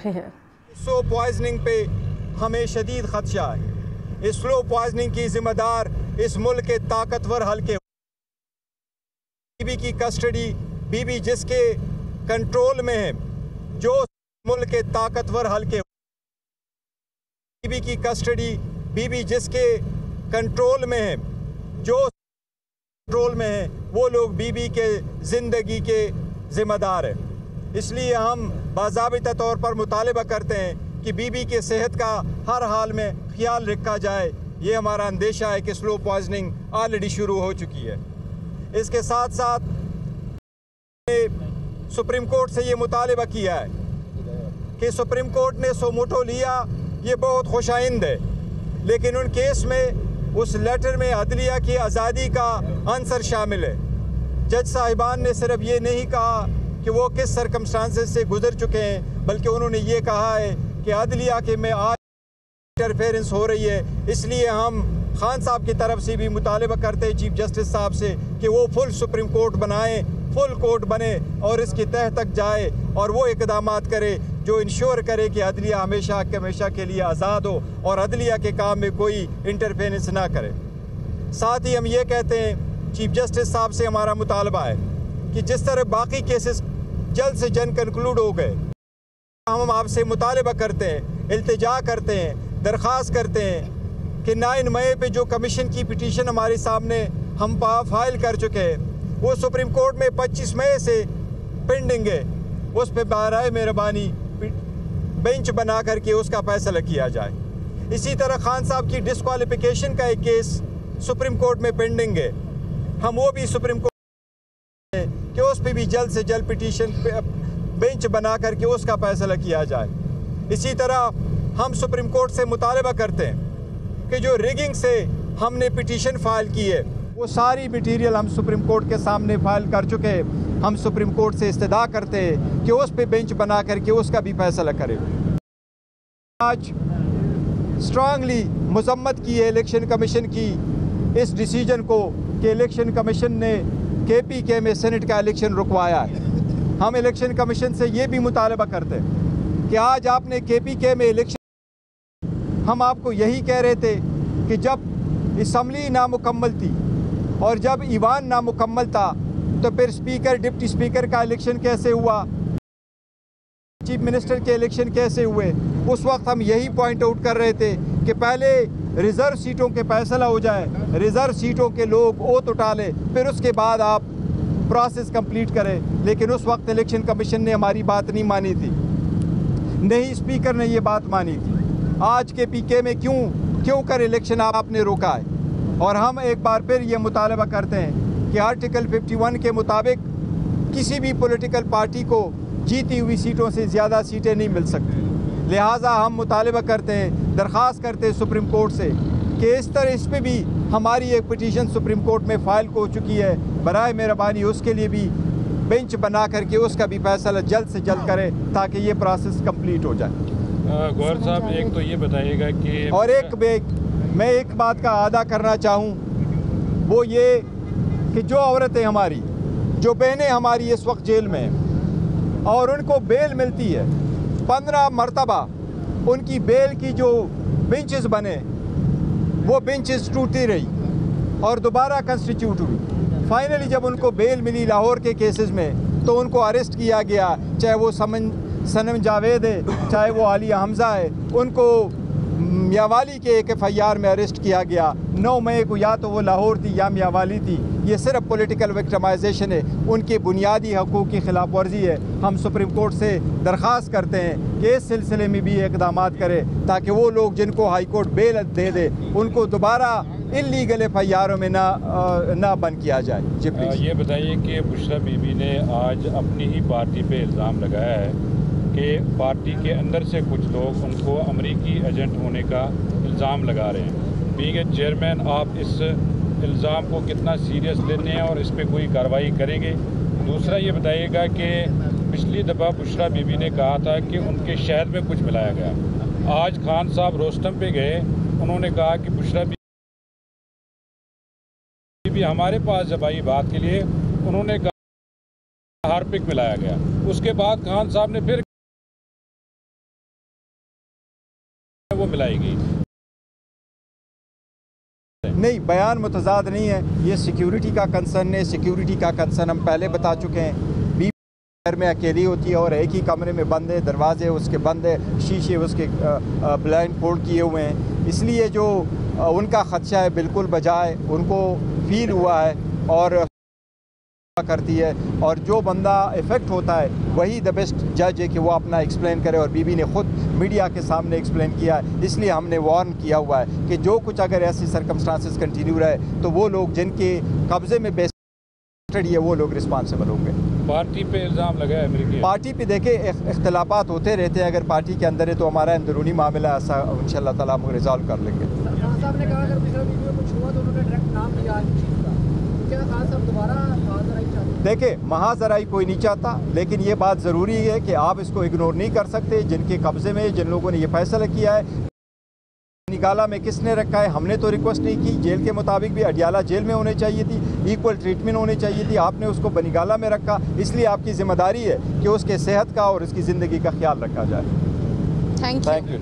रहे हैं। Slow poisoning पे हमें शदीद खदशा है। इस स्लो पॉइजनिंग की जिम्मेदार इस मुल्क के ताकतवर हल्के, बीबी की कस्टडी बीबी जिसके कंट्रोल में है, जो मुल्क के ताकतवर हल्के, बीबी की कस्टडी बीबी जिसके कंट्रोल में है, जो कंट्रोल में है, वो लोग बीबी के ज़िंदगी के ज़िम्मेदार हैं। इसलिए हम बाज़ाबिता तौर पर मुतालबा करते हैं कि बीबी के सेहत का हर हाल में ख्याल रखा जाए। ये हमारा अंदेशा है कि स्लो पॉइजनिंग ऑलरेडी शुरू हो चुकी है। इसके साथ साथ सुप्रीम कोर्ट से ये मुतालबा किया है कि सुप्रीम कोर्ट ने सो मोटो लिया, ये बहुत खुशाइंद है, लेकिन उन केस में उस लेटर में अदलिया की आज़ादी का आंसर शामिल है। जज साहिबान ने सिर्फ ये नहीं कहा कि वो किस सरकमस्टांसेस से गुजर चुके हैं, बल्कि उन्होंने ये कहा है कि अदलिया के में आज इंटरफेरेंस हो रही है। इसलिए हम खान साहब की तरफ से भी मुतालबा करते हैं चीफ जस्टिस साहब से कि वो फुल सुप्रीम कोर्ट बनाएं, फुल कोर्ट बने और इसकी तह तक जाए और वो इक़दामात करे जो इंश्योर करे कि अदलिया हमेशा के लिए आज़ाद हो और अदलिया के काम में कोई इंटरफेरेंस ना करे। साथ ही हम ये कहते हैं चीफ जस्टिस साहब से हमारा मुतालबा है कि जिस तरह बाकी केसेस जल्द से जल्द कंक्लूड हो गए, हम आपसे मुतालबा करते हैं, इल्तिजा करते हैं, दरख्वास्त करते हैं कि 9 मई पे जो कमीशन की पिटीशन हमारे सामने हम फाइल कर चुके हैं, वो सुप्रीम कोर्ट में 25 मई से पेंडिंग है। उस पर बराए मेहरबानी बेंच बना करके उसका फैसला किया जाए। इसी तरह खान साहब की डिस्क्वालिफिकेशन का एक केस सुप्रीम कोर्ट में पेंडिंग है, हम वो भी सुप्रीम कोर्ट कि उस पर भी जल्द से जल्द पिटीशन बेंच बना करके उसका फैसला किया जाए। इसी तरह हम सुप्रीम कोर्ट से मुतालबा करते हैं कि जो रिगिंग से हमने पिटीशन फाइल की है, वो सारी मटीरियल हम सुप्रीम कोर्ट के सामने फाइल कर चुके हैं। हम सुप्रीम कोर्ट से इस्तदा करते हैं कि उस पे बेंच बना करके उसका भी फैसला करें। आज स्ट्रांगली मजम्मत की है इलेक्शन कमीशन की इस डिसीजन को कि इलेक्शन कमीशन ने KPK में सेनेट का इलेक्शन रुकवाया है। हम इलेक्शन कमीशन से ये भी मुतालबा करते हैं कि आज आपने KPK में इलेक्शन, हम आपको यही कह रहे थे कि जब असम्बली नामुकम्मल थी और जब ईवान नामुकम्मल था तो फिर स्पीकर डिप्टी स्पीकर का इलेक्शन कैसे हुआ, चीफ मिनिस्टर के इलेक्शन कैसे हुए। उस वक्त हम यही पॉइंट आउट कर रहे थे कि पहले रिज़र्व सीटों के फैसला हो जाए, रिज़र्व सीटों के लोग ओथ उठा लें, फिर उसके बाद आप प्रोसेस कंप्लीट करें। लेकिन उस वक्त इलेक्शन कमीशन ने हमारी बात नहीं मानी थी, नहीं स्पीकर ने ये बात मानी थी। आज KPK में क्यों कर इलेक्शन आपने रोका है। और हम एक बार फिर ये मुतालबा करते हैं कि आर्टिकल 51 के मुताबिक किसी भी पॉलिटिकल पार्टी को जीती हुई सीटों से ज़्यादा सीटें नहीं मिल सकती। लिहाजा हम मुतालबा करते हैं, दरख्वास्त करते हैं सुप्रीम कोर्ट से कि इस तरह इस पर भी हमारी एक पिटीशन सुप्रीम कोर्ट में फ़ाइल हो चुकी है, बराए मेहरबानी उसके लिए भी बेंच बना करके उसका भी फैसला जल्द से जल्द करें ताकि ये प्रोसेस कंप्लीट हो जाए। गौहर साहब, एक तो ये बताइएगा कि और मैं एक बात का अदा करना चाहूँ, वो ये कि जो औरतें हमारी, जो बहनें हमारी इस वक्त जेल में हैं और उनको बेल मिलती है, 15 मरतबा उनकी बेल की जो बेंचेस बने वो बेंचेस टूटती रही और दोबारा कंस्टिट्यूट हुई। फाइनली जब उनको बेल मिली लाहौर के केसेस में तो उनको अरेस्ट किया गया, चाहे वो सनम जावेद है, चाहे वो आलिया हमज़ा है, उनको मियावाली के एक FIR में अरेस्ट किया गया। 9 मई को या तो वो लाहौर थी या मियावाली थी। ये सिर्फ पॉलिटिकल विक्टिमाइजेशन है, उनके बुनियादी हकूक़ की खिलाफ वर्जी है। हम सुप्रीम कोर्ट से दरख्वास्त करते हैं कि इस सिलसिले में भी इक़दामात करें ताकि वो लोग जिनको हाई कोर्ट बेल दे दे उनको दोबारा इल्लीगल FIR में ना बंद किया जाए। जी प्लीज़। ये बताइए कि बुशरा बीबी ने आज अपनी ही पार्टी पे इल्ज़ाम लगाया है कि पार्टी के अंदर से कुछ लोग उनको अमरीकी एजेंट होने का इल्ज़ाम लगा रहे हैं। बीइंग ए चेयरमैन, आप इस इल्ज़ाम को कितना सीरियस लेते हैं और इस पर कोई कार्रवाई करेंगे? दूसरा ये बताइएगा कि पिछली दफ़ा बुशरा बीबी ने कहा था कि उनके शहद में कुछ मिलाया गया। आज खान साहब रोस्टम पे गए, उन्होंने कहा कि बुशरा बीबी हमारे पास जब आई बात के लिए, उन्होंने कहा हार्पिक मिलाया गया। उसके बाद खान साहब ने फिर वो मिलाई गई। नहीं, बयान मुतजाद नहीं है, ये सिक्योरिटी का कंसर्न है। सिक्योरिटी का कंसर्न हम पहले बता चुके हैं। घर में अकेली होती है और एक ही कमरे में बंद है, दरवाजे उसके बंद है, शीशे उसके ब्लाइंड फोल्ड किए हुए हैं, इसलिए जो उनका ख़दशा है बिल्कुल बजाय उनको फील हुआ है और करती है। और जो बंदा इफ़ेक्ट होता है वही द बेस्ट जज है कि वो अपना एक्सप्लेन करे, और बीबी ने ख़ुद मीडिया के सामने एक्सप्लेन किया है। इसलिए हमने वार्न किया हुआ है कि जो कुछ अगर ऐसी सर्कमस्टांसेस कंटिन्यू रहे तो वो लोग जिनके कब्ज़े में बेस्ट है वो लोग रिस्पॉन्सिबल होंगे। पार्टी पे इल्ज़ाम लगा है अमेरिकी। पार्टी पे देखे इख्तलाफात होते रहते हैं, अगर पार्टी के अंदर है तो हमारा अंदरूनी मामला ऐसा इंशाअल्लाह ताला हम रिजॉल्व कर लेंगे। खान साहब ने कहा अगर पिछले वीडियो में कुछ हुआ तो उन्होंने डायरेक्ट नाम लिया इस चीज़ का, क्या खान साहब दोबारा महाजराई चाहते? देखे, महाजराई कोई नहीं चाहता, लेकिन ये बात ज़रूरी है कि आप इसको इग्नोर नहीं कर सकते। जिनके कब्ज़े में जिन लोगों ने ये फैसला किया है, निकाला में किसने रखा है, हमने तो रिक्वेस्ट नहीं की। जेल के मुताबिक भी अडियाला जेल में होने चाहिए थी, इक्वल ट्रीटमेंट होनी चाहिए थी, आपने उसको बनिगाला में रखा। इसलिए आपकी जिम्मेदारी है कि उसके सेहत का और उसकी ज़िंदगी का ख्याल रखा जाए। Thank you.